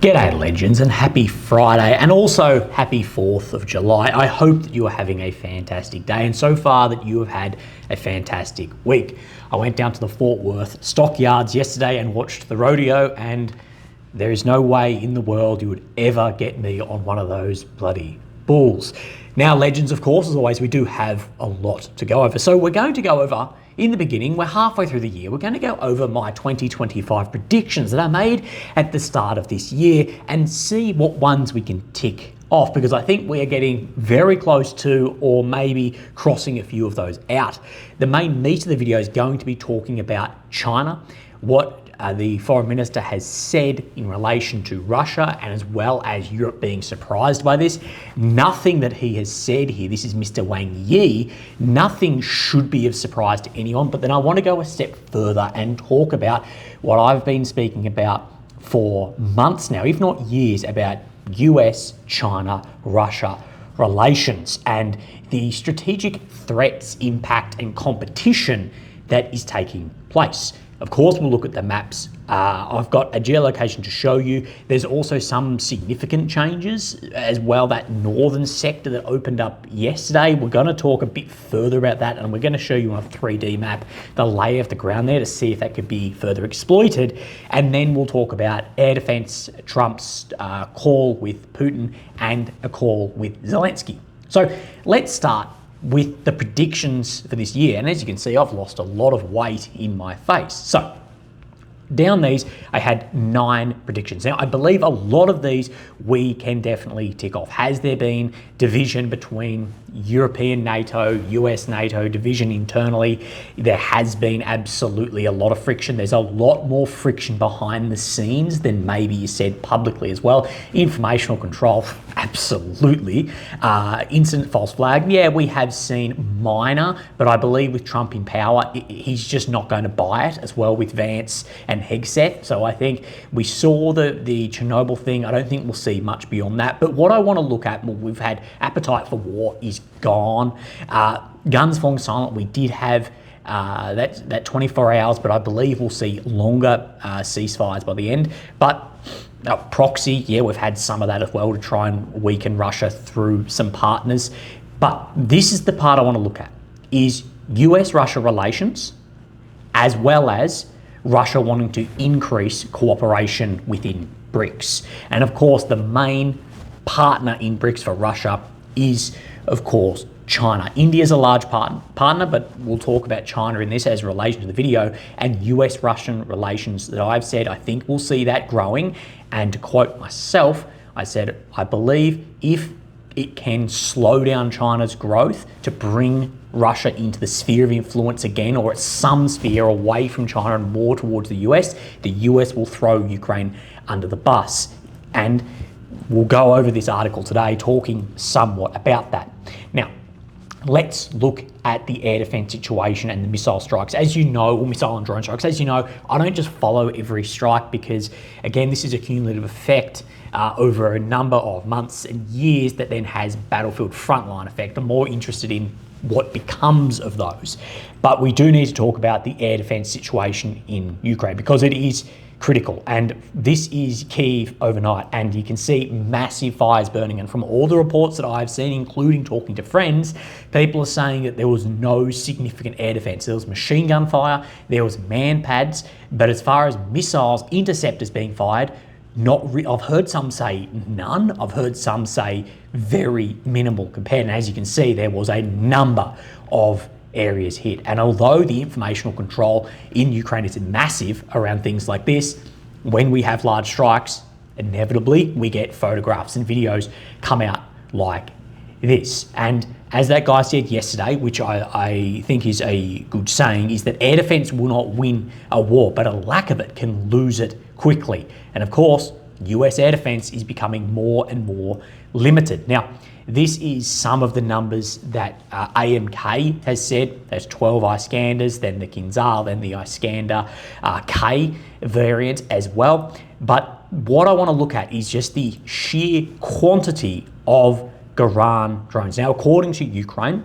G'day legends, and happy Friday, and also happy 4th of July. I hope that you are having a fantastic day, and so far that you have had a fantastic week. I went down to the Fort Worth stockyards yesterday and watched the rodeo, and there is no way in the world you would ever get me on one of those bloody bulls. Now legends, of course, as always, we do have a lot to go over. So we're going to go over, in the beginning, we're halfway through the year, we're going to go over my 2025 predictions that I made at the start of this year and see what ones we can tick off, because I think we are getting very close to, or maybe crossing a few of those out. The main meat of the video is going to be talking about China, what the foreign minister has said in relation to Russia, and as well as Europe being surprised by this. Nothing that he has said here, this is Mr. Wang Yi, nothing should be of surprise to anyone. But then I want to go a step further and talk about what I've been speaking about for months now, if not years, about US, China, Russia relations and the strategic threats, impact and competition that is taking place. Of course, we'll look at the maps. I've got a geolocation to show you. There's also some significant changes as well. That northern sector that opened up yesterday, we're going to talk a bit further about that, and we're going to show you on a 3D map the lay of the ground there to see if that could be further exploited. And then we'll talk about air defense, Trump's call with Putin and a call with Zelensky. So let's start with the predictions for this year. And as you can see, I've lost a lot of weight in my face. So down these, I had 9 predictions. Now, I believe a lot of these we can definitely tick off. Has there been division between European NATO, US NATO, division internally? There has been absolutely a lot of friction. There's a lot more friction behind the scenes than maybe is said publicly as well. Informational control, absolutely. Incident false flag, yeah, we have seen minor, but I believe with Trump in power, he's just not going to buy it, as well with Vance and Hegseth. So I think we saw the Chernobyl thing. I don't think we'll see much beyond that. But what I want to look at, well, we've had appetite for war is gone. Guns falling silent, we did have that 24 hours, but I believe we'll see longer ceasefires by the end. But proxy, yeah, we've had some of that as well to try and weaken Russia through some partners. But this is the part I want to look at, is US-Russia relations, as well as Russia wanting to increase cooperation within BRICS. And of course, the main partner in BRICS for Russia is, of course, China. India's a large partner, but we'll talk about China in this as relation to the video. And US-Russian relations that I've said, I think we'll see that growing. And to quote myself, I said, I believe if it can slow down China's growth to bring Russia into the sphere of influence again, or at some sphere away from China and more towards the US will throw Ukraine under the bus. And we'll go over this article today talking somewhat about that. Now, let's look at the air defense situation and the missile strikes. As you know, or missile and drone strikes, as you know, I don't just follow every strike because, again, this is a cumulative effect over a number of months and years that then has battlefield frontline effect. I'm more interested in what becomes of those. But we do need to talk about the air defense situation in Ukraine because it is critical. And this is Kyiv overnight, and you can see massive fires burning. And from all the reports that I've seen, including talking to friends, people are saying that there was no significant air defense. There was machine gun fire, there was man pads, but as far as missiles, interceptors being fired, I've heard some say none. I've heard some say very minimal compared. And as you can see, there was a number of areas hit. And although the informational control in Ukraine is massive around things like this, when we have large strikes, inevitably we get photographs and videos come out like this. And as that guy said yesterday, which I think is a good saying, is that air defense will not win a war, but a lack of it can lose it quickly. And of course, US air defense is becoming more and more limited. Now, this is some of the numbers that AMK has said. There's 12 Iskanders, then the Kinzhal, then the Iskander K variant as well. But what I want to look at is just the sheer quantity of Garand drones. Now, according to Ukraine,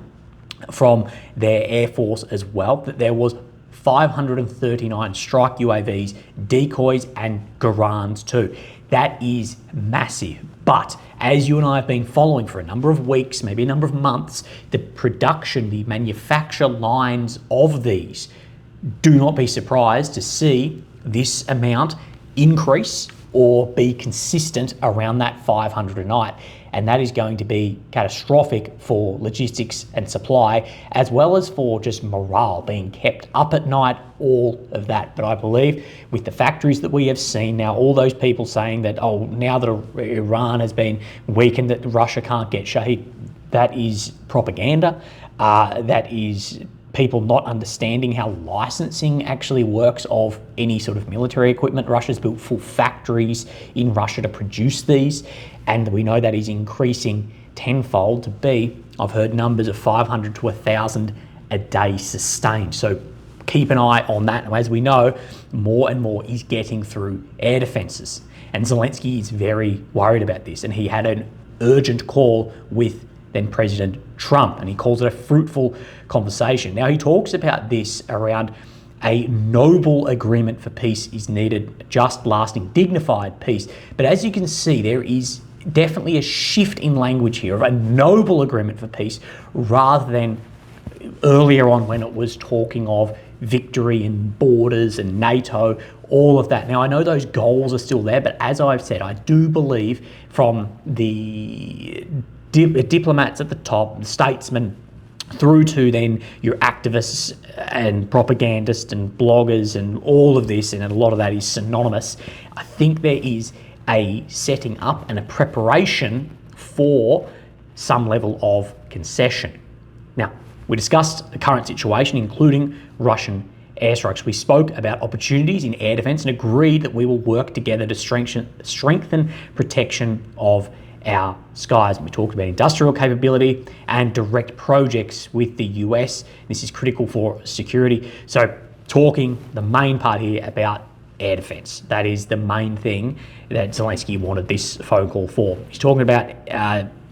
from their Air Force as well, that there was 539 strike UAVs, decoys, and Garans too. That is massive. But as you and I have been following for a number of weeks, maybe a number of months, the production, the manufacture lines of these, do not be surprised to see this amount increase or be consistent around that 500 a night. And that is going to be catastrophic for logistics and supply, as well as for just morale being kept up at night, all of that. But I believe with the factories that we have seen now, all those people saying that, oh, now that Iran has been weakened, that Russia can't get Shahid, that is propaganda. That is people not understanding how licensing actually works of any sort of military equipment. Russia's built full factories in Russia to produce these, and we know that is increasing tenfold to be, I've heard numbers of 500 to 1,000 a day sustained. So keep an eye on that. As we know, more and more is getting through air defences. And Zelensky is very worried about this, and he had an urgent call with then President Trump, and he calls it a fruitful conversation. Now, he talks about this around a noble agreement for peace is needed, just, lasting, dignified peace. But as you can see, there is definitely a shift in language here of a noble agreement for peace rather than earlier on when it was talking of victory and borders and NATO, all of that. Now, I know those goals are still there, but as I've said, I do believe from the diplomats at the top, the statesmen, through to then your activists and propagandists and bloggers and all of this, and a lot of that is synonymous. I think there is a setting up and a preparation for some level of concession. Now, we discussed the current situation, including Russian airstrikes. We spoke about opportunities in air defence and agreed that we will work together to strengthen protection of our skies. We talked about industrial capability and direct projects with the US. This is critical for security. So talking the main part here about air defense. That is the main thing that Zelensky wanted this phone call for. He's talking about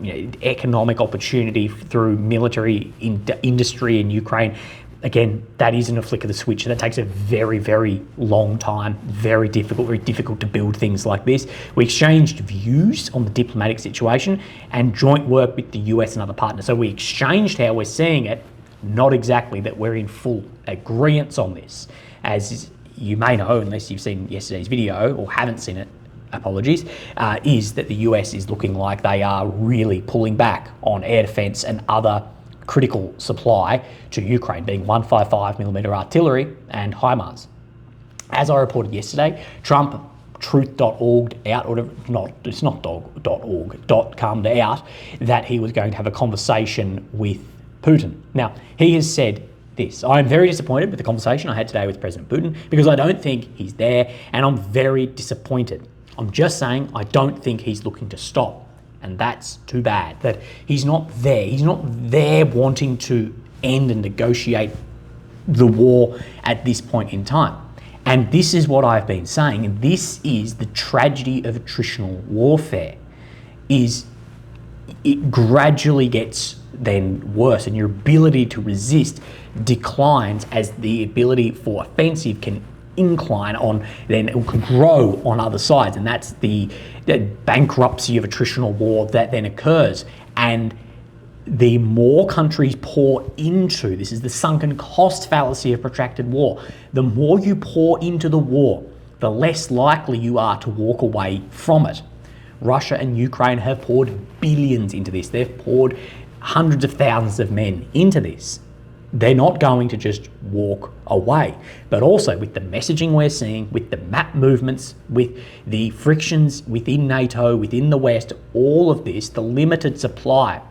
economic opportunity through military industry in Ukraine. Again, that isn't a flick of the switch. That takes a very, very long time, very difficult to build things like this. We exchanged views on the diplomatic situation and joint work with the US and other partners. So we exchanged how we're seeing it, not exactly that we're in full agreement on this. As you may know, unless you've seen yesterday's video or haven't seen it, apologies, is that the US is looking like they are really pulling back on air defense and other critical supply to Ukraine, being 155mm artillery and HIMARS. As I reported yesterday, Trump, truth.org out, or not, it's not .org, .com out, that he was going to have a conversation with Putin. Now, he has said this: I am very disappointed with the conversation I had today with President Putin because I don't think he's there, and I'm very disappointed. I'm just saying I don't think he's looking to stop. And that's too bad that he's not there. He's not there wanting to end and negotiate the war at this point in time. And this is what I've been saying. And this is the tragedy of attritional warfare, is it gradually gets then worse, and your ability to resist declines as the ability for offensive can incline on, then it can grow on other sides, and that's the bankruptcy of attritional war that then occurs. And the more countries pour into, this is the sunken cost fallacy of protracted war, the more you pour into the war, the less likely you are to walk away from it. Russia and Ukraine have poured billions into this. They've poured hundreds of thousands of men into this. They're not going to just walk away. But also with the messaging we're seeing, with the map movements, with the frictions within NATO, within the West, all of this, the limited supply,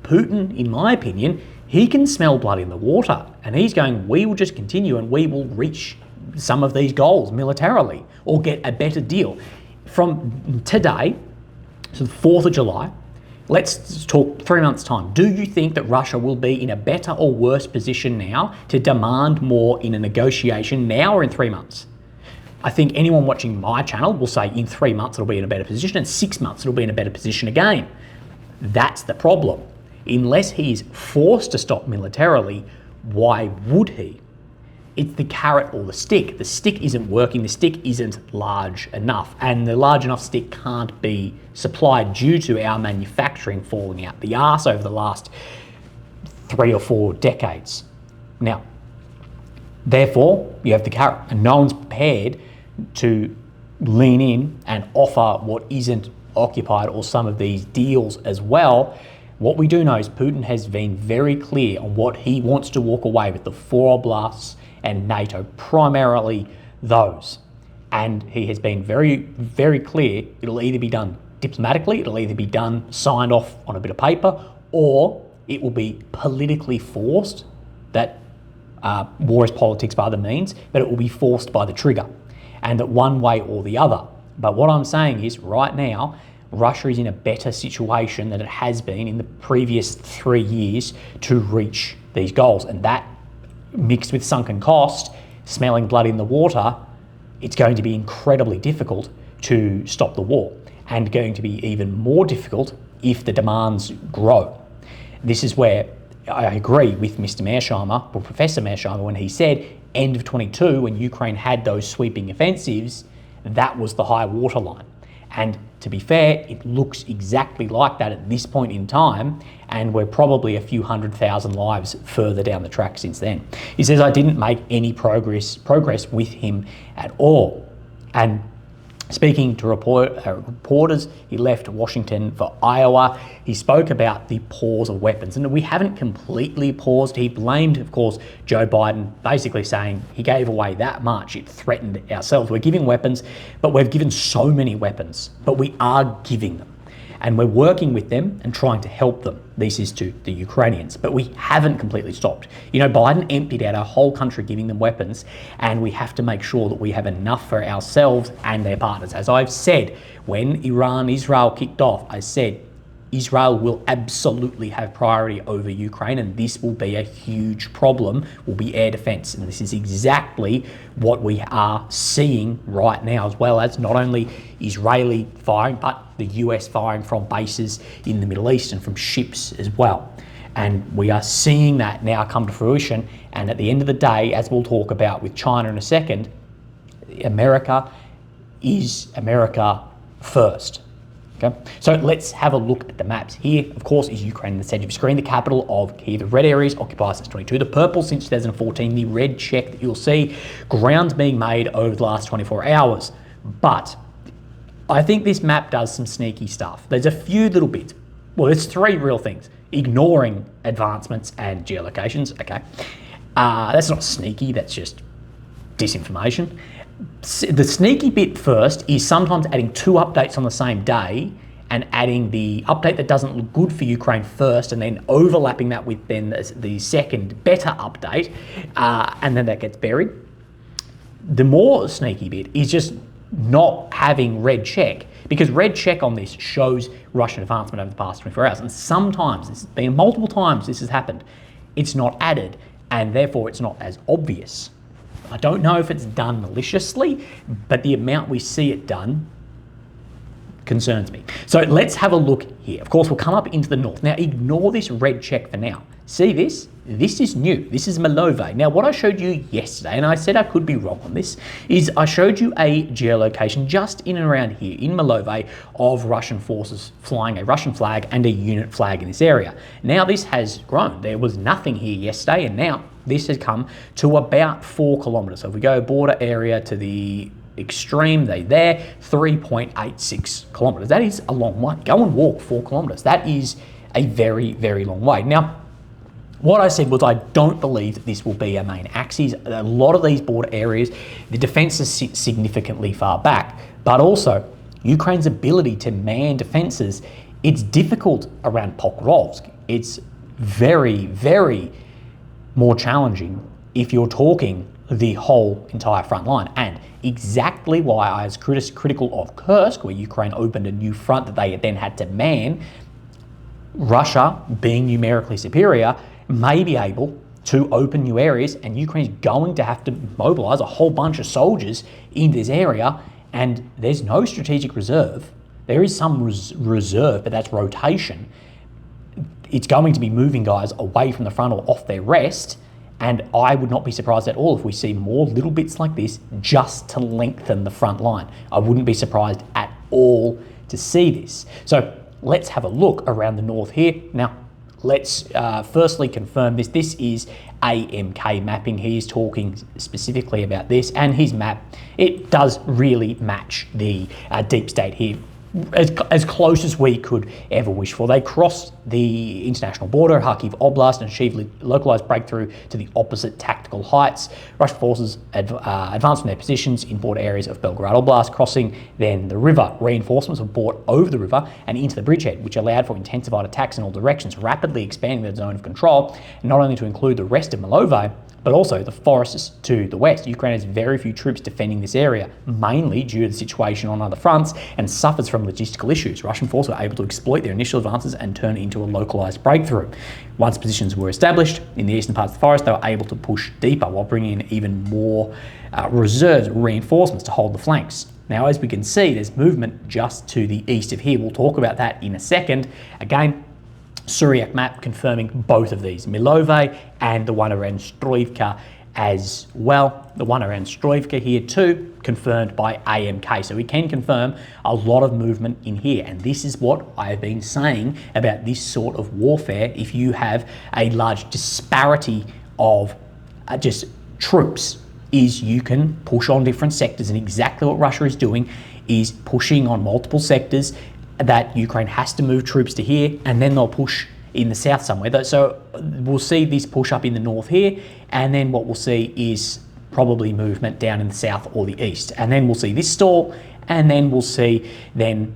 Putin, in my opinion, he can smell blood in the water, and he's going, we will just continue and we will reach some of these goals militarily or get a better deal. From today, so the 4th of July, let's talk 3 months' time. Do you think that Russia will be in a better or worse position now to demand more in a negotiation now or in 3 months? I think anyone watching my channel will say in 3 months it'll be in a better position, and 6 months it'll be in a better position again. That's the problem. Unless he's forced to stop militarily, why would he? It's the carrot or the stick. The stick isn't working, the stick isn't large enough, and the large enough stick can't be supplied due to our manufacturing falling out the arse over the last 3 or 4 decades. Now, therefore, you have the carrot, and no one's prepared to lean in and offer what isn't occupied or some of these deals as well. What we do know is Putin has been very clear on what he wants to walk away with, the 4 oblasts and NATO, primarily those. And he has been very, very clear it'll either be done diplomatically, it'll either be done signed off on a bit of paper, or it will be politically forced. That war is politics by other means, but it will be forced by the trigger, and that one way or the other. But what I'm saying is right now, Russia is in a better situation than it has been in the previous 3 years to reach these goals. And that, mixed with sunken cost, smelling blood in the water, it's going to be incredibly difficult to stop the war, and going to be even more difficult if the demands grow. This is where I agree with Mr. Mearsheimer, or Professor Mearsheimer, when he said end of 22, when Ukraine had those sweeping offensives, that was the high waterline. And to be fair, it looks exactly like that at this point in time, and we're probably a few 100,000 lives further down the track since then. He says, I didn't make any progress with him at all. And speaking to reporters, he left Washington for Iowa. He spoke about the pause of weapons, and we haven't completely paused. He blamed, of course, Joe Biden, basically saying he gave away that much, it threatened ourselves. We're giving weapons, but we've given so many weapons, but we are giving them. And we're working with them and trying to help them. This is to the Ukrainians, but we haven't completely stopped. You know, Biden emptied out our whole country giving them weapons, and we have to make sure that we have enough for ourselves and their partners. As I've said, when Iran-Israel kicked off, I said, Israel will absolutely have priority over Ukraine, and this will be a huge problem, will be air defense. And this is exactly what we are seeing right now, as well as not only Israeli firing, but the US firing from bases in the Middle East and from ships as well. And we are seeing that now come to fruition. And at the end of the day, as we'll talk about with China in a second, America is America first. Okay, so let's have a look at the maps. Here, of course, is Ukraine in the centre of your screen, the capital of Kyiv. The red areas occupy since 22, the purple since 2014, the red check that you'll see, ground being made over the last 24 hours. But I think this map does some sneaky stuff. There's a few little bits. Well, there's 3 real things. Ignoring advancements and geolocations, okay. That's not sneaky, that's just disinformation. The sneaky bit first is sometimes adding 2 updates on the same day, and adding the update that doesn't look good for Ukraine first, and then overlapping that with then the second better update, and then that gets buried. The more sneaky bit is just not having red check, because red check on this shows Russian advancement over the past 24 hours. And sometimes, it's been multiple times this has happened, it's not added, and therefore it's not as obvious. I don't know if it's done maliciously, but the amount we see it done concerns me. So let's have a look here. Of course, we'll come up into the north. Now, ignore this red check for now. See this? This is new. This is Malove. Now, what I showed you yesterday, and I said I could be wrong on this, is I showed you a geolocation just in and around here in Malove of Russian forces flying a Russian flag and a unit flag in this area. Now, this has grown. There was nothing here yesterday, and now this has come to about 4 kilometres. So if we go border area to the extreme, there, 3.86 kilometres. That is a long way. Go and walk 4 kilometres. That is a very, very long way. Now, what I said was I don't believe that this will be our main axis. A lot of these border areas, the defences sit significantly far back, but also Ukraine's ability to man defences, it's difficult around Pokrovsk. It's very, very more challenging if you're talking the whole entire front line. And exactly why I was critical of Kursk, where Ukraine opened a new front that they then had to man. Russia, being numerically superior, may be able to open new areas, and Ukraine's going to have to mobilise a whole bunch of soldiers in this area, and there's no strategic reserve. There is some reserve, but that's rotation. It's going to be moving guys away from the front or off their rest, And I would not be surprised at all if we see more little bits like this just to lengthen the front line. I wouldn't be surprised at all to see this. So let's have a look around the north here. Now, let's firstly confirm this. This is AMK mapping. He is talking specifically about this, and his map, it does really match the deep state here. As close as we could ever wish for. They crossed the international border, Kharkiv Oblast, and achieved localized breakthrough to the opposite tactical heights. Russian forces advanced from their positions in border areas of Belgorod Oblast, crossing then the river. Reinforcements were brought over the river and into the bridgehead, which allowed for intensified attacks in all directions, rapidly expanding the zone of control, not only to include the rest of Malove, but also the forests to the west. Ukraine has very few troops defending this area, mainly due to the situation on other fronts, and suffers from logistical issues. Russian forces were able to exploit their initial advances and turn it into a localized breakthrough. Once positions were established in the eastern parts of the forest, they were able to push deeper while bringing in even more reserves, reinforcements to hold the flanks. Now, as we can see, there's movement just to the east of here. We'll talk about that in a second. Again, Syriac map confirming both of these, Milove and the one around Stroivka as well. The one around Stroivka here too, confirmed by AMK. So we can confirm a lot of movement in here. And this is what I have been saying about this sort of warfare. If you have a large disparity of just troops, is you can push on different sectors. And exactly what Russia is doing is pushing on multiple sectors that Ukraine has to move troops to here, and then they'll push in the south somewhere. So we'll see this push up in the north here, and then what we'll see is probably movement down in the south or the east. And then we'll see this stall, and then we'll see then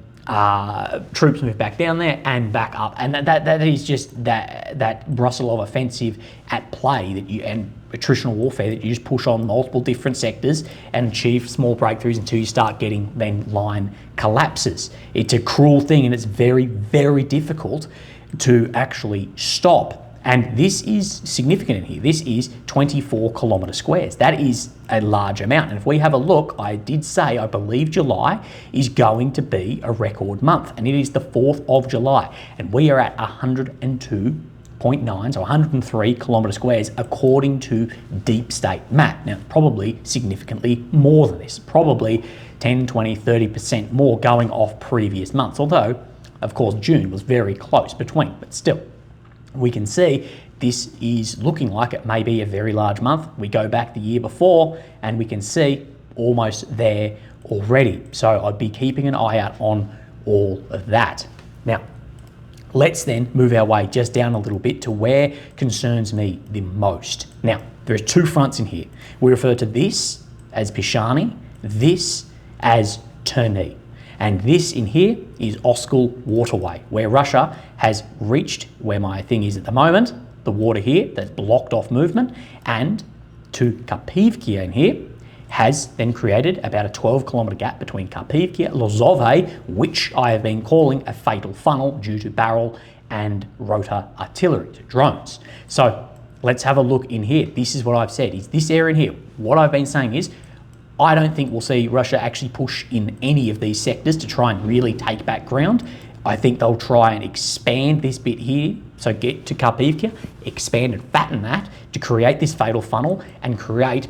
troops move back down there and back up. And that is just that Brusilov offensive at play, that you, and attritional warfare, that you just push on multiple different sectors and achieve small breakthroughs until you start getting then line collapses. It's a cruel thing, and it's very, very difficult to actually stop. And this is significant in here. This is 24 kilometre squares. That is a large amount. And if we have a look, I did say I believe July is going to be a record month, and it is the 4th of July. And we are at 102.9, so 103 kilometre squares according to Deep State map. Now, probably significantly more than this, probably 10, 20, 30% more going off previous months. Although, of course, June was very close between, but still. We can see this is looking like it may be a very large month. We go back the year before and we can see almost there already. So I'd be keeping an eye out on all of that. Now, let's then move our way just down a little bit to where concerns me the most. Now, there's two fronts in here. We refer to this as Pishani, this as Terni. And this in here is Oskal Waterway, where Russia has reached where my thing is at the moment, the water here that's blocked off movement, and to Karpivka in here has then created about a 12 kilometre gap between Karpivka, Lozove, which I have been calling a fatal funnel due to barrel and rotor artillery, to drones. So let's have a look in here. This is what I've said, is this area in here. What I've been saying is, I don't think we'll see Russia actually push in any of these sectors to try and really take back ground. I think they'll try and expand this bit here, so get to Karpivka, expand and fatten that to create this fatal funnel and create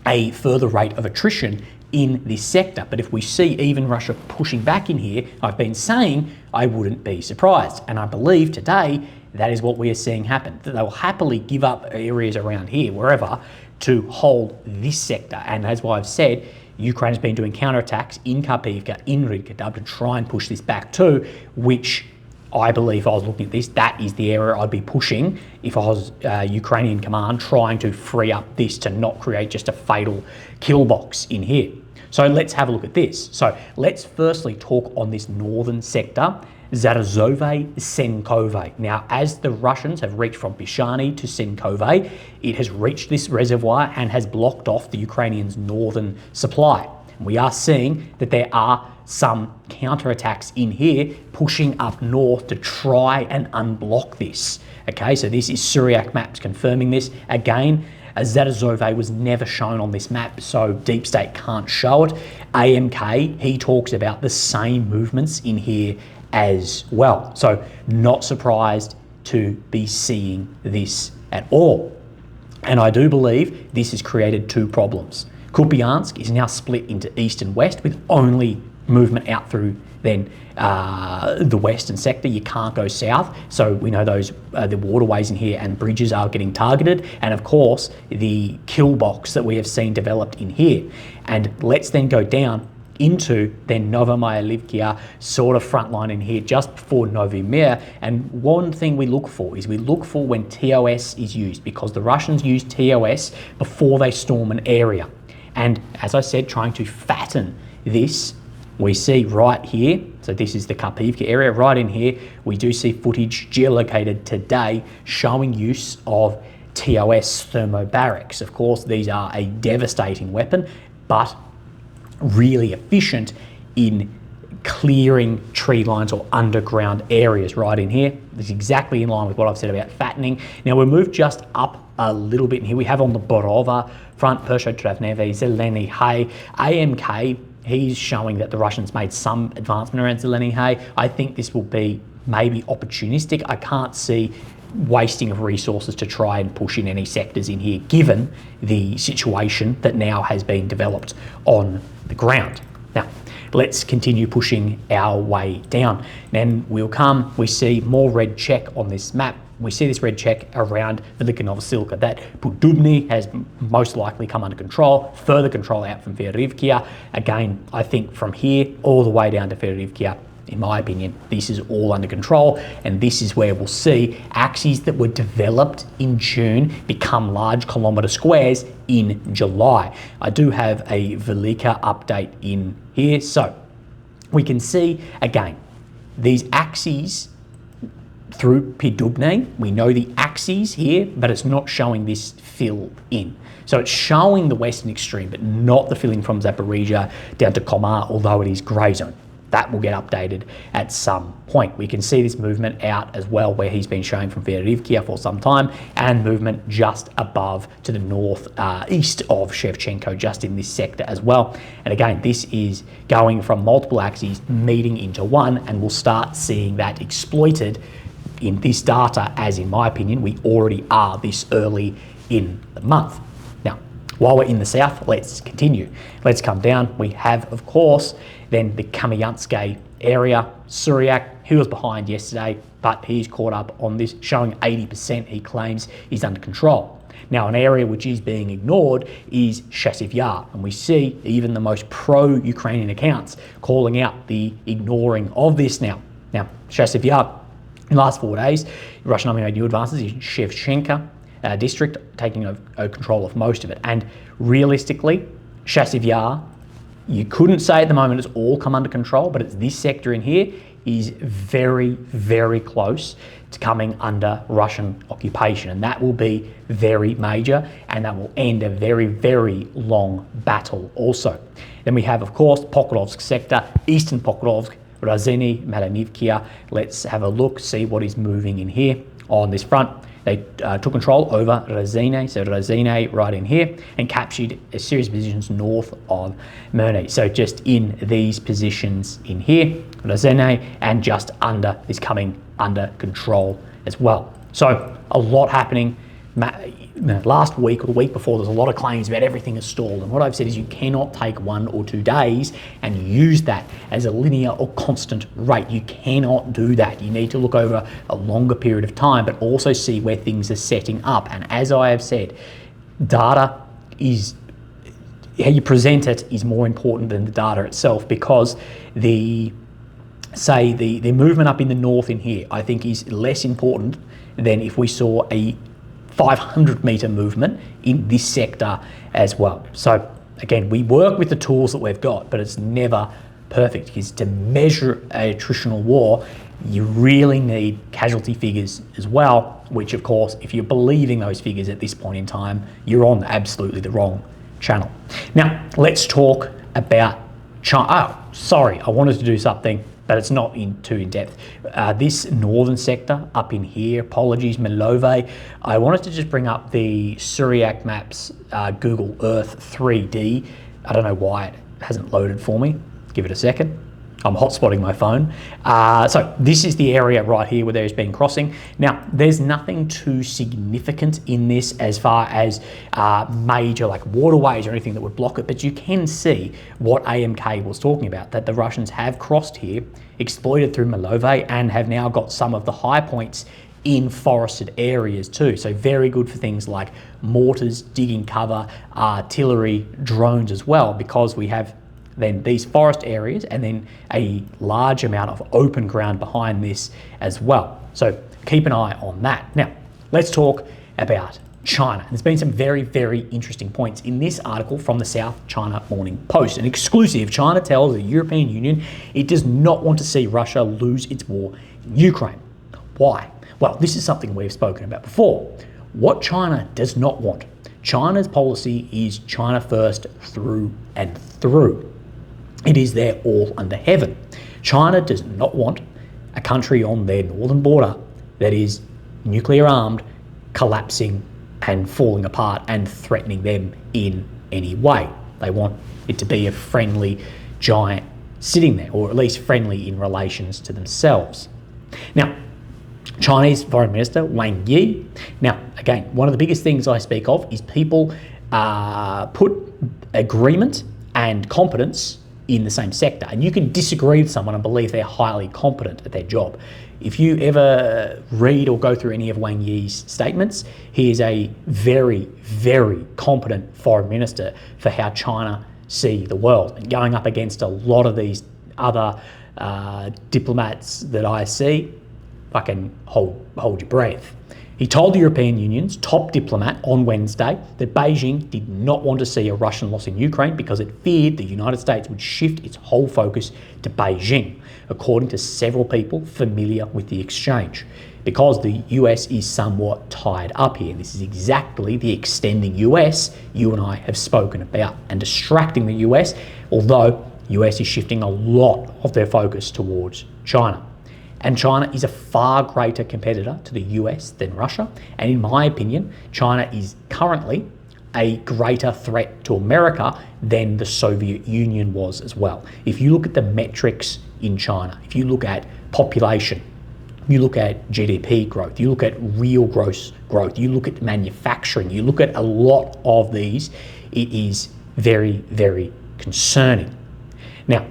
a further rate of attrition in this sector. But if we see even Russia pushing back in here, I've been saying I wouldn't be surprised. And I believe today that is what we are seeing happen. That they will happily give up areas around here, wherever, to hold this sector. And as I've said, Ukraine has been doing counterattacks in Karpivka, in Rydkadub, to try and push this back too, which I believe, if I was looking at this, that is the area I'd be pushing if I was Ukrainian command, trying to free up this to not create just a fatal kill box in here. So let's have a look at this. So let's firstly talk on this northern sector, Zarazove, Senkove. Now, as the Russians have reached from Pishani to Senkove, it has reached this reservoir and has blocked off the Ukrainians' northern supply. We are seeing that there are some counterattacks in here pushing up north to try and unblock this. Okay, so this is Syriac maps confirming this. Again, Zarazove was never shown on this map, so Deep State can't show it. AMK, he talks about the same movements in here as well. So not surprised to be seeing this at all. And I do believe this has created two problems. Kupiansk is now split into east and west with only movement out through then the western sector. You can't go south. So we know those the waterways in here and bridges are getting targeted. And of course, the kill box that we have seen developed in here. And let's then go down into then Novomyalivka sort of front line in here just before Novi Mir. And one thing we look for is we look for when TOS is used, because the Russians use TOS before they storm an area. And as I said, trying to fatten this, we see right here, so this is the Karpivka area, right in here, we do see footage geolocated today showing use of TOS thermobarics. Of course, these are a devastating weapon, but really efficient in clearing tree lines or underground areas right in here. This is exactly in line with what I've said about fattening. Now we'll move just up a little bit in here. We have on the Borova front, Persho-Travneve, Zeleny Hay, AMK. He's showing that the Russians made some advancement around Zeleny Hay. I think this will be maybe opportunistic. I can't see wasting of resources to try and push in any sectors in here, given the situation that now has been developed on the ground. Now, let's continue pushing our way down. Then we see more red check on this map. We see this red check around Velika Novosilka. That Podubny has most likely come under control, further control out from Verivkia. Again, I think from here all the way down to Verivkia, in my opinion, this is all under control, and this is where we'll see axes that were developed in June become large kilometre squares in July. I do have a Velika update in here, so we can see again these axes through Podubny. We know the axes here, but it's not showing this fill in. So it's showing the western extreme, but not the filling from Zaporizhia down to Komar, although it is grey zone. That will get updated at some point. We can see this movement out as well, where he's been showing from Verivkia for some time, and movement just above to the north east of Shevchenko, just in this sector as well. And again, this is going from multiple axes meeting into one, and we'll start seeing that exploited in this data, as in my opinion, we already are this early in the month. Now, while we're in the south, let's continue. Let's come down. We have, of course, then the Kamyanske area. Suryak, he was behind yesterday, but he's caught up on this, showing 80% he claims is under control. Now, an area which is being ignored is Chasiv Yar, and we see even the most pro-Ukrainian accounts calling out the ignoring of this now. Now, Chasiv Yar, in the last 4 days, the Russian Army made new advances in Shevchenko district, taking over control of most of it. And realistically, Chasiv Yar, you couldn't say at the moment it's all come under control, but it's this sector in here is very, very close to coming under Russian occupation. And that will be very major, and that will end a very, very long battle also. Then we have, of course, Pokrovsk sector, eastern Pokrovsk, Razini, Malanivkia. Let's have a look, see what is moving in here on this front. They took control over Razine, so Razine right in here, and captured a series of positions north of Murny. So just in these positions in here, Razine, and just under is coming under control as well. So a lot happening. Last week or the week before, there's a lot of claims about everything is stalled, and what I've said is you cannot take 1 or 2 days and use that as a linear or constant rate. You cannot do that. You need to look over a longer period of time, but also see where things are setting up. And as I have said, data is, how you present it is more important than the data itself, because the movement up in the north in here, I think, is less important than if we saw a 500-metre movement in this sector as well. So again, we work with the tools that we've got, but it's never perfect, because to measure a attritional war, you really need casualty figures as well, which of course, if you're believing those figures at this point in time, you're on absolutely the wrong channel. Now, let's talk about China. Oh, sorry, I wanted to do something, but it's not too in depth. This northern sector up in here, apologies, Milove, I wanted to just bring up the Suryak Maps Google Earth 3D. I don't know why it hasn't loaded for me. Give it a second. I'm hotspotting my phone. So this is the area right here where there's been crossing. Now, there's nothing too significant in this as far as major like waterways or anything that would block it, but you can see what AMK was talking about, that the Russians have crossed here, exploited through Malove, and have now got some of the high points in forested areas too. So very good for things like mortars, digging cover, artillery, drones as well, because we have then these forest areas and then a large amount of open ground behind this as well. So keep an eye on that. Now, let's talk about China. There's been some very, very interesting points in this article from the South China Morning Post. An exclusive: China tells the European Union it does not want to see Russia lose its war in Ukraine. Why? Well, this is something we've spoken about before. What China does not want. China's policy is China first through and through. It is their all under heaven. China does not want a country on their northern border that is nuclear armed, collapsing and falling apart and threatening them in any way. They want it to be a friendly giant sitting there, or at least friendly in relations to themselves. Now, Chinese Foreign Minister Wang Yi. Now, again, one of the biggest things I speak of is people put agreement and competence in the same sector, and you can disagree with someone and believe they're highly competent at their job. If you ever read or go through any of Wang Yi's statements, he is a very, very competent foreign minister for how China see the world, and going up against a lot of these other diplomats that I see, fucking hold your breath. He told the European Union's top diplomat on Wednesday that Beijing did not want to see a Russian loss in Ukraine because it feared the United States would shift its whole focus to Beijing, according to several people familiar with the exchange. Because the US is somewhat tied up here. This is exactly the extending US you and I have spoken about, and distracting the US, although US is shifting a lot of their focus towards China. And China is a far greater competitor to the US than Russia. And in my opinion, China is currently a greater threat to America than the Soviet Union was as well. If you look at the metrics in China, if you look at population, you look at GDP growth, you look at real gross growth, you look at manufacturing, you look at a lot of these, it is very, very concerning. Now,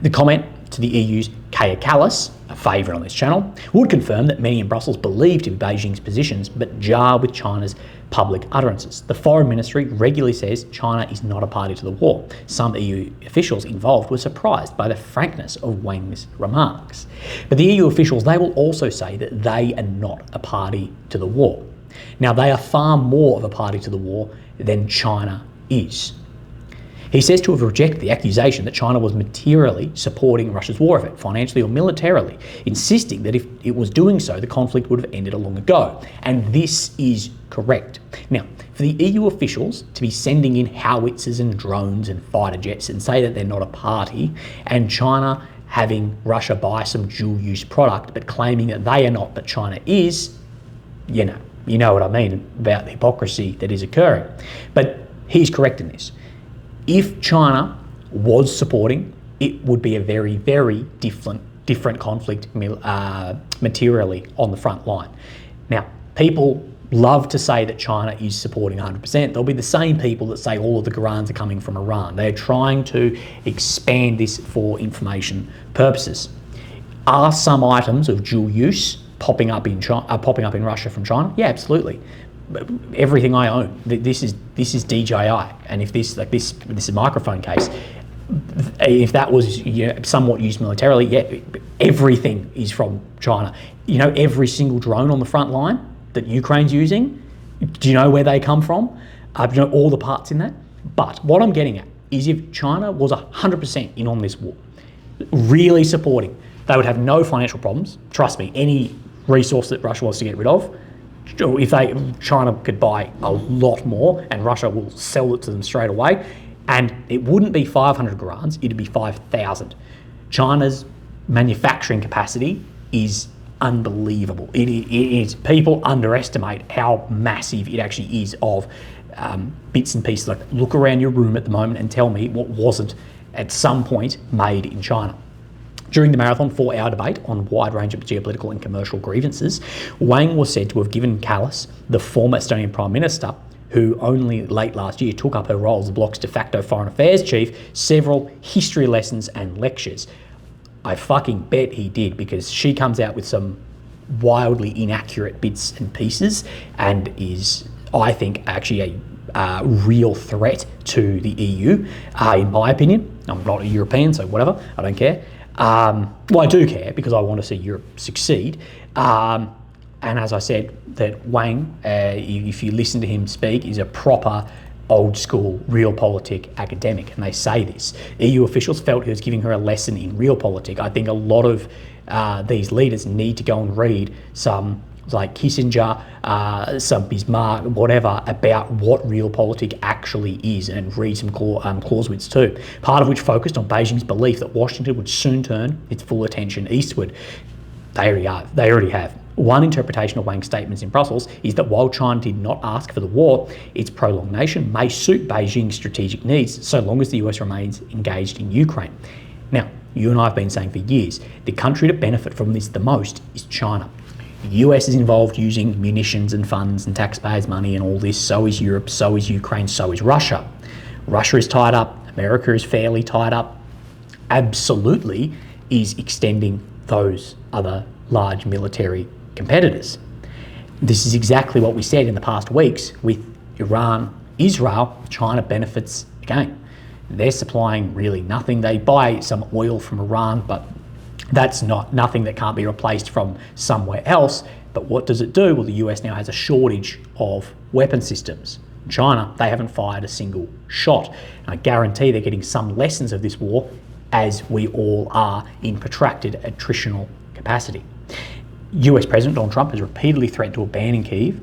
the comment to the EU's Kaya Kallas, a favourite on this channel, would confirm that many in Brussels believe to be Beijing's positions, but jar with China's public utterances. The Foreign Ministry regularly says China is not a party to the war. Some EU officials involved were surprised by the frankness of Wang's remarks. But the EU officials, they will also say that they are not a party to the war. Now, they are far more of a party to the war than China is. He says to have rejected the accusation that China was materially supporting Russia's war effort, financially or militarily, insisting that if it was doing so, the conflict would have ended long ago. And this is correct. Now, for the EU officials to be sending in howitzers and drones and fighter jets and say that they're not a party, and China having Russia buy some dual-use product but claiming that they are not, but China is, you know what I mean about the hypocrisy that is occurring. But he's correct in this. If China was supporting, it would be a very, very different conflict materially on the front line. Now, people love to say that China is supporting 100%. They'll be the same people that say all of the Qurans are coming from Iran. They're trying to expand this for information purposes. Are some items of dual use popping up in Russia from China? Yeah, absolutely. Everything I own, this is DJI, and if this is a microphone case, if that was somewhat used militarily, yeah, everything is from China. Every single drone on the front line that Ukraine's using, do you know where they come from? Do you know all the parts in that? But what I'm getting at is, if China was 100% in on this war, really supporting, they would have no financial problems. Trust me, any resource that Russia wants to get rid of, if China could buy a lot more, and Russia will sell it to them straight away, and it wouldn't be 500 grants, it'd be 5,000. China's manufacturing capacity is unbelievable. It is. People underestimate how massive it actually is of bits and pieces. Like, look around your room at the moment and tell me what wasn't at some point made in China. During the marathon 4-hour debate on a wide range of geopolitical and commercial grievances, Wang was said to have given Kallas, the former Estonian Prime Minister, who only late last year took up her role as the bloc's de facto foreign affairs chief, several history lessons and lectures. I fucking bet he did, because she comes out with some wildly inaccurate bits and pieces and is, I think, actually a real threat to the EU, in my opinion. I'm not a European, so whatever, I don't care. Well, I do care because I want to see Europe succeed. And as I said, that Wang, if you listen to him speak, is a proper old school realpolitik academic, and they say this. EU officials felt he was giving her a lesson in realpolitik. I think a lot of these leaders need to go and read some like Kissinger, some Bismarck, whatever, about what realpolitik actually is, and read some Clausewitz too, part of which focused on Beijing's belief that Washington would soon turn its full attention eastward. They already have. One interpretation of Wang's statements in Brussels is that while China did not ask for the war, its prolongation may suit Beijing's strategic needs so long as the US remains engaged in Ukraine. Now, you and I have been saying for years, the country to benefit from this the most is China. The US is involved using munitions and funds and taxpayers' money and all this. So is Europe, so is Ukraine, so is Russia. Russia is tied up. America is fairly tied up. Absolutely is extending those other large military competitors. This is exactly what we said in the past weeks with Iran, Israel. China benefits again. They're supplying really nothing. They buy some oil from Iran, but that's nothing that can't be replaced from somewhere else. But what does it do? Well, the US now has a shortage of weapon systems. China, they haven't fired a single shot. And I guarantee they're getting some lessons of this war, as we all are, in protracted attritional capacity. US President Donald Trump has repeatedly threatened to abandon Kyiv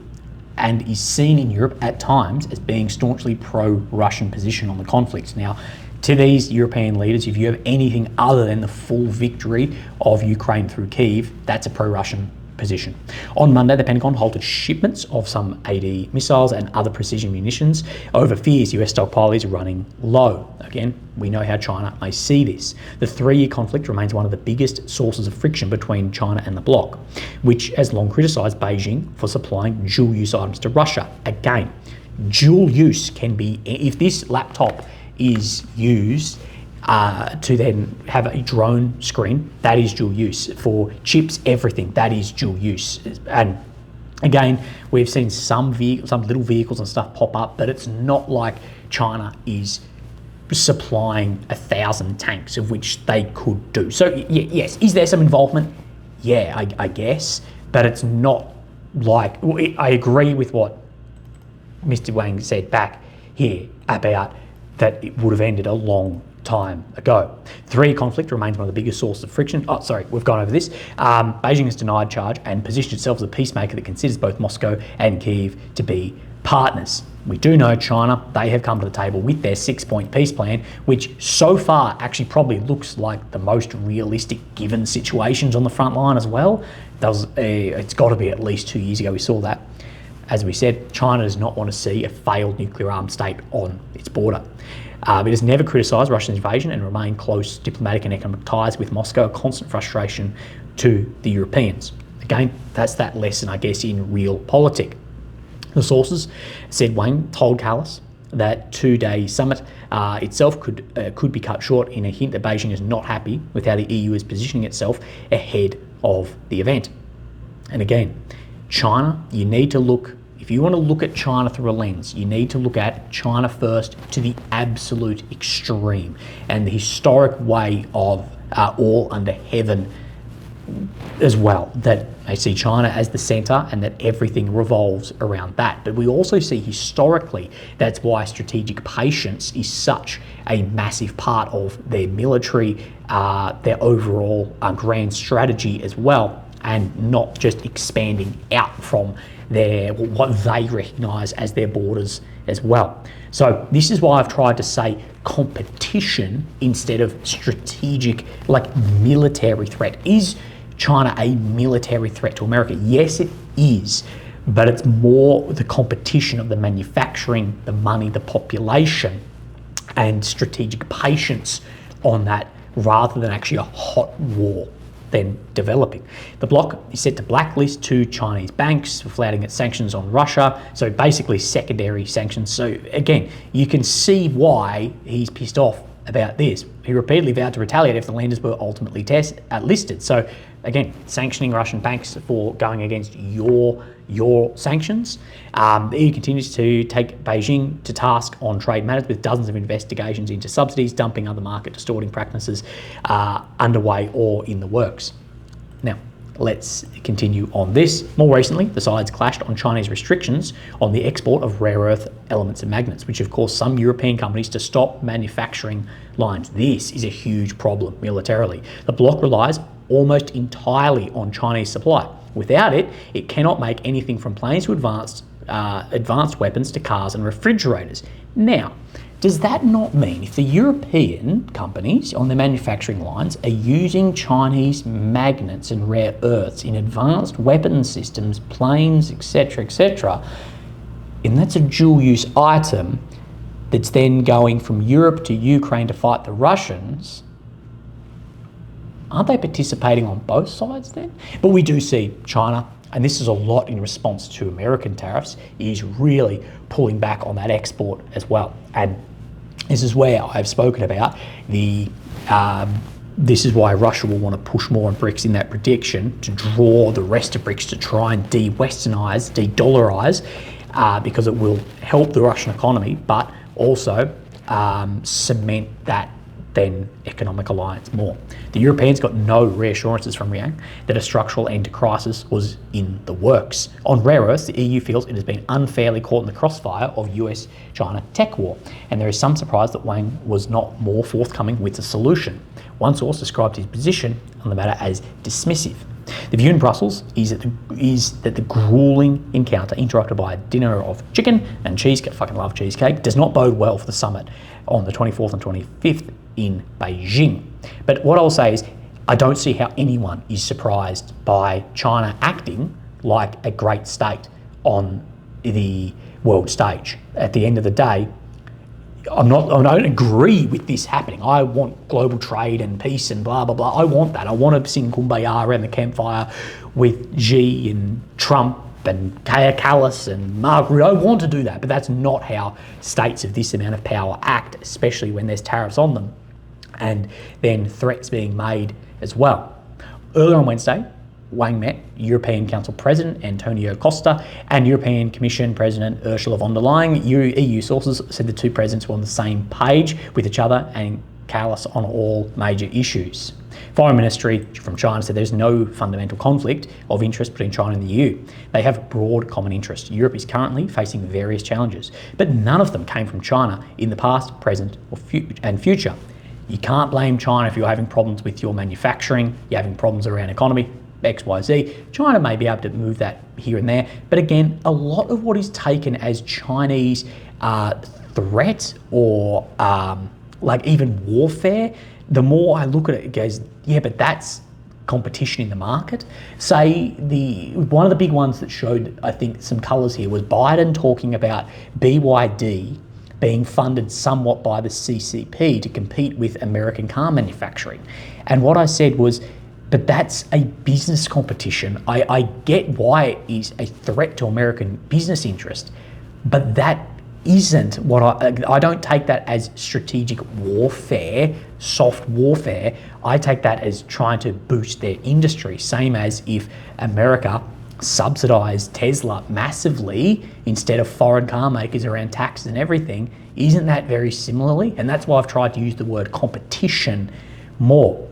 and is seen in Europe at times as being staunchly pro-Russian position on the conflict. Now, to these European leaders, if you have anything other than the full victory of Ukraine through Kyiv, that's a pro-Russian position. On Monday, the Pentagon halted shipments of some AD missiles and other precision munitions over fears US stockpile is running low. Again, we know how China may see this. The 3-year conflict remains one of the biggest sources of friction between China and the bloc, which has long criticised Beijing for supplying dual-use items to Russia. Again, dual use can be, if this laptop is used to then have a drone screen, that is dual use. For chips, everything, that is dual use. And again, we've seen some little vehicles and stuff pop up, but it's not like China is supplying 1,000 tanks, of which they could do. So yes, is there some involvement? Yeah, I guess, but it's not like, I agree with what Mr. Wang said back here about that it would have ended a long time ago. 3-year conflict remains one of the biggest sources of friction. Oh, sorry, we've gone over this. Beijing has denied charge and positioned itself as a peacemaker that considers both Moscow and Kyiv to be partners. We do know China, they have come to the table with their 6-point peace plan, which so far actually probably looks like the most realistic given situations on the front line as well. It's got to be at least 2 years ago we saw that. As we said, China does not want to see a failed nuclear armed state on its border. It has never criticised Russia's invasion and remained close diplomatic and economic ties with Moscow, a constant frustration to the Europeans. Again, that's that lesson, I guess, in realpolitik. The sources said Wang told Kallas that 2-day summit itself could be cut short, in a hint that Beijing is not happy with how the EU is positioning itself ahead of the event. And again, China, you need to look, if you want to look at China through a lens, you need to look at China first to the absolute extreme and the historic way of all under heaven as well, that they see China as the centre and that everything revolves around that. But we also see historically that's why strategic patience is such a massive part of their military, their overall grand strategy as well, and not just expanding out from what they recognise as their borders as well. So this is why I've tried to say competition instead of strategic, like military threat. Is China a military threat to America? Yes, it is, but it's more the competition of the manufacturing, the money, the population, and strategic patience on that rather than actually a hot war then developing. The bloc is set to blacklist 2 Chinese banks for flouting its sanctions on Russia, so basically secondary sanctions. So again, you can see why he's pissed off about this. He repeatedly vowed to retaliate if the lenders were ultimately listed. So again, sanctioning Russian banks for going against your sanctions. The EU continues to take Beijing to task on trade matters with dozens of investigations into subsidies, dumping, other market distorting practices underway or in the works. Now, let's continue on this. More recently, the sides clashed on Chinese restrictions on the export of rare earth elements and magnets, which have caused some European companies to stop manufacturing lines. This is a huge problem militarily. The bloc relies almost entirely on Chinese supply. Without it, it cannot make anything from planes to advanced weapons to cars and refrigerators. Now, does that not mean if the European companies on their manufacturing lines are using Chinese magnets and rare earths in advanced weapon systems, planes, etc., and that's a dual-use item that's then going from Europe to Ukraine to fight the Russians, aren't they participating on both sides then? But we do see China, and this is a lot in response to American tariffs, is really pulling back on that export as well. And this is where I've spoken about this is why Russia will want to push more on BRICS in that prediction to draw the rest of BRICS to try and de-Westernise, de-dollarise, because it will help the Russian economy, but also cement that then economic alliance more. The Europeans got no reassurances from Yang that a structural end to crisis was in the works. On rare earths, the EU feels it has been unfairly caught in the crossfire of US-China tech war, and there is some surprise that Wang was not more forthcoming with a solution. One source described his position on the matter as dismissive. The view in Brussels is that the grueling encounter, interrupted by a dinner of chicken and cheesecake, fucking love cheesecake, does not bode well for the summit on the 24th and 25th in Beijing. But what I'll say is, I don't see how anyone is surprised by China acting like a great state on the world stage. At the end of the day, I don't agree with this happening. I want global trade and peace and blah, blah, blah. I want that. I want to sing Kumbaya around the campfire with Xi and Trump and Kaya Kallas and Margaret. I want to do that, but that's not how states of this amount of power act, especially when there's tariffs on them and then threats being made as well. Earlier on Wednesday, Wang met European Council President Antonio Costa and European Commission President Ursula von der Leyen. EU sources said the two presidents were on the same page with each other and callous on all major issues. Foreign Ministry from China said there's no fundamental conflict of interest between China and the EU. They have a broad common interest. Europe is currently facing various challenges, but none of them came from China in the past, present, and future. You can't blame China if you're having problems with your manufacturing, you're having problems around economy, X, Y, Z. China may be able to move that here and there, but again, a lot of what is taken as Chinese threat or like even warfare, the more I look at it, it goes, yeah, but that's competition in the market. Say one of the big ones that showed, I think, some colours here was Biden talking about BYD being funded somewhat by the CCP to compete with American car manufacturing. And what I said was, but that's a business competition. I get why it is a threat to American business interest, but that isn't what I don't take that as strategic warfare, soft warfare. I take that as trying to boost their industry, same as if America subsidised Tesla massively instead of foreign car makers around taxes and everything. Isn't that very similarly? And that's why I've tried to use the word competition more.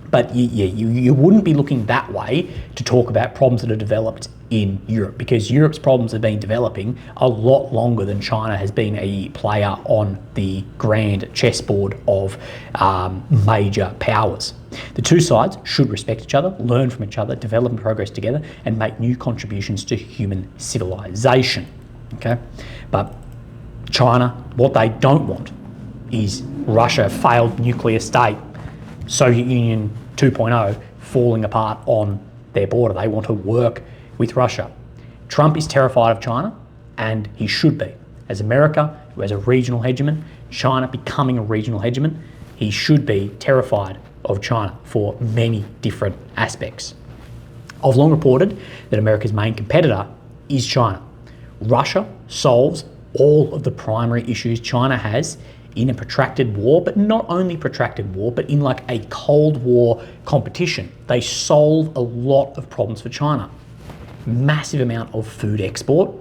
But you wouldn't be looking that way to talk about problems that are developed in Europe, because Europe's problems have been developing a lot longer than China has been a player on the grand chessboard of major powers. The two sides should respect each other, learn from each other, develop and progress together, and make new contributions to human civilization. Okay, but China, what they don't want is Russia, a failed nuclear state, Soviet Union 2.0, falling apart on their border. They want to work with Russia. Trump is terrified of China, and he should be. As America, who has a regional hegemon, China becoming a regional hegemon, he should be terrified of China for many different aspects. I've long reported that America's main competitor is China. Russia solves all of the primary issues China has in a protracted war, but not only protracted war, but in like a Cold War competition. They solve a lot of problems for China. Massive amount of food export,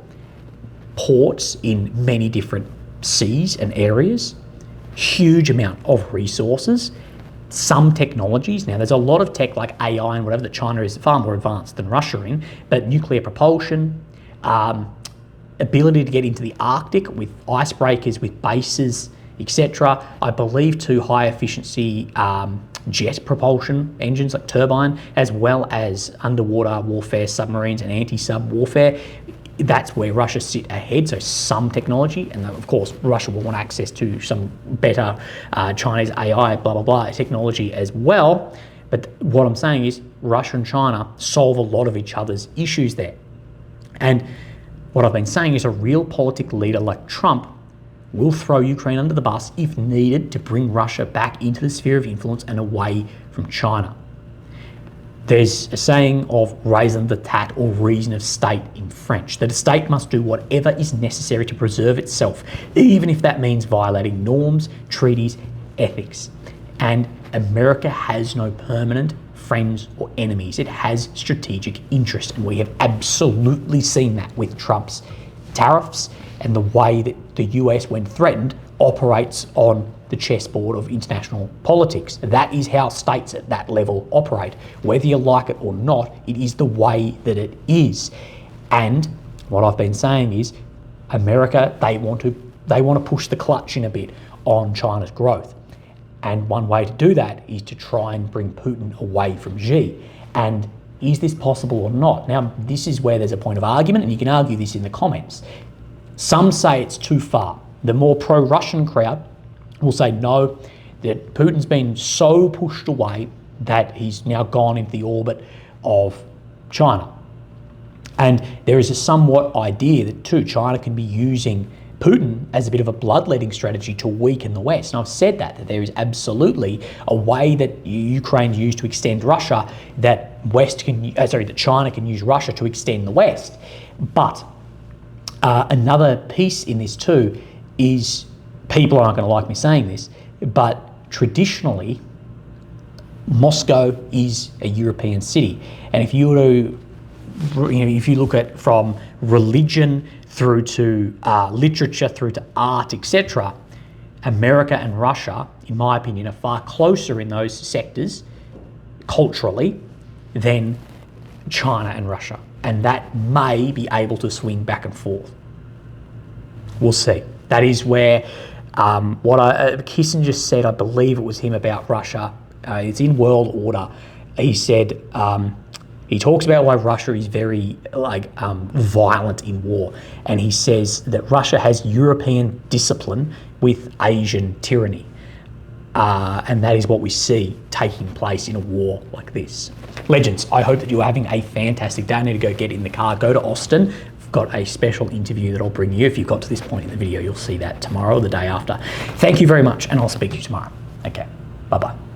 ports in many different seas and areas, huge amount of resources, some technologies. Now, there's a lot of tech like AI and whatever that China is far more advanced than Russia in, but nuclear propulsion, ability to get into the Arctic with icebreakers, with bases, etc. I believe too high efficiency jet propulsion engines like turbine, as well as underwater warfare submarines and anti-sub warfare. That's where Russia sit ahead, so some technology, and of course Russia will want access to some better Chinese AI, blah, blah, blah, technology as well. But what I'm saying is Russia and China solve a lot of each other's issues there. And what I've been saying is a realpolitik leader like Trump will throw Ukraine under the bus if needed to bring Russia back into the sphere of influence and away from China. There's a saying of raison d'etat or reason of state in French, that a state must do whatever is necessary to preserve itself, even if that means violating norms, treaties, ethics. And America has no permanent friends or enemies. It has strategic interest, and we have absolutely seen that with Trump's tariffs and the way that the US, when threatened, operates on the chessboard of international politics. That is how states at that level operate. Whether you like it or not, it is the way that it is. And what I've been saying is America, they want to push the clutch in a bit on China's growth. And one way to do that is to try and bring Putin away from Xi. And is this possible or not? Now, this is where there's a point of argument, and you can argue this in the comments. Some say it's too far. The more pro-Russian crowd will say no, that Putin's been so pushed away that he's now gone into the orbit of China. And there is a somewhat idea that too, China can be using Putin as a bit of a bloodletting strategy to weaken the West. And I've said that there is absolutely a way that Ukraine used to extend Russia, that that China can use Russia to extend the West. But another piece in this too is, people aren't going to like me saying this, but traditionally, Moscow is a European city. And if you were to, if you look at from religion through to literature, through to art, etc., America and Russia, in my opinion, are far closer in those sectors culturally than China and Russia. And that may be able to swing back and forth. We'll see. That is where what Kissinger said, I believe it was him about Russia, it's in World Order. He said, he talks about why Russia is very violent in war. And he says that Russia has European discipline with Asian tyranny. And that is what we see taking place in a war like this. Legends, I hope that you're having a fantastic day. I need to go get in the car, go to Austin. I've got a special interview that I'll bring you. If you've got to this point in the video, you'll see that tomorrow or the day after. Thank you very much, and I'll speak to you tomorrow. Okay, bye-bye.